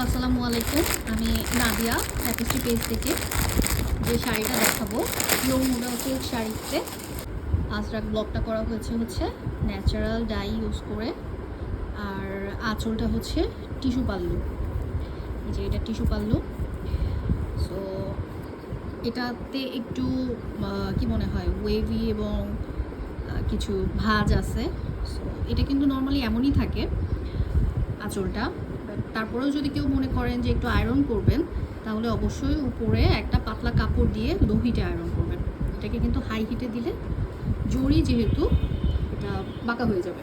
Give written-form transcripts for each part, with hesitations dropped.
আসসালামু আলাইকুম। আমি নাদিয়া ট্যাপিস্ট্রি পেজ থেকে যে শাড়িটা দেখাবো নমুনা সিল্ক শাড়িতে আজরাক ব্লকটা করা হচ্ছে ন্যাচারাল ডাই ইউজ করে। আর আঁচলটা হচ্ছে টিস্যু পাল্লু, এই যে এটা টিস্যু পাল্লু। সো এটাতে একটু কি মনে হয় ওয়েভি এবং কিছু ভাঁজ আছে। সো এটা কিন্তু নর্মালি এমনই থাকে আঁচলটা। তারপরেও যদি কেউ মনে করেন যে একটু আয়রন করবেন, তাহলে অবশ্যই উপরে একটা পাতলা কাপড় দিয়ে লো হিটে আয়রন করবেন। এটাকে কিন্তু হাই হিটে দিলে জড়ি যেহেতু এটা বাঁকা হয়ে যাবে।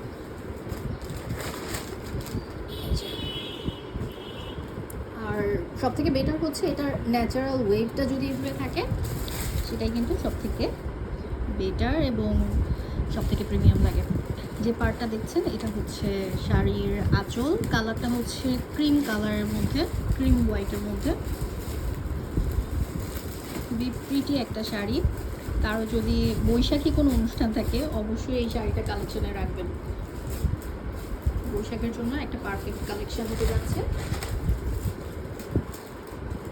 আর সব থেকে বেটার হচ্ছে এটার ন্যাচারাল ওয়েভটা যদি এভাবে থাকে, সেটাই কিন্তু সব থেকে বেটার এবং সব থেকে প্রিমিয়াম লাগে। যে পার্টটা দেখছেন এটা হচ্ছে শাড়ির আঁচল, কালারটা হচ্ছে ক্রিম কালারের মধ্যে, ক্রিম হোয়াইটের মধ্যে। খুবই প্রিটি একটা শাড়ি। কারো যদি বৈশাখী কোনো অনুষ্ঠান থাকে, অবশ্যই এই শাড়িটা কালেকশনে রাখবেন। বৈশাখের জন্য একটা পারফেক্ট কালেকশন হতে যাচ্ছে।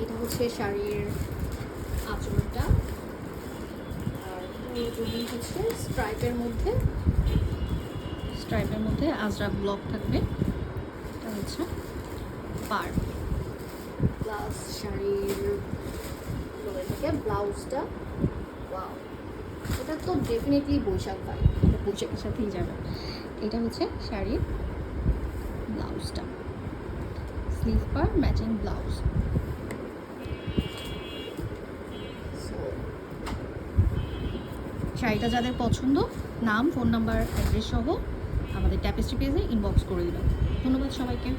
এটা হচ্ছে শাড়ির আঁচলটা, আর পুরোপুরি হচ্ছে স্ট্রাইপের মধ্যে আজরাক ব্লক থাকবে। এটা হচ্ছে পার প্লাস শাড়ির থেকে ব্লাউজটা। ওয়াও, এটা তো ডেফিনেটলি বৈশাখ ভাই, এটা বৈশাখের সাথেই যাবে। এটা হচ্ছে শাড়ির ব্লাউজটা, স্লিভ পার ম্যাচিং ব্লাউজ। শাড়িটা যাদের পছন্দ, নাম, ফোন নাম্বার, অ্যাড্রেস সহ আমাদের ট্যাপিস্ট্রি পেজে ইনবক্স করে দেবেন। ধন্যবাদ সবাইকে।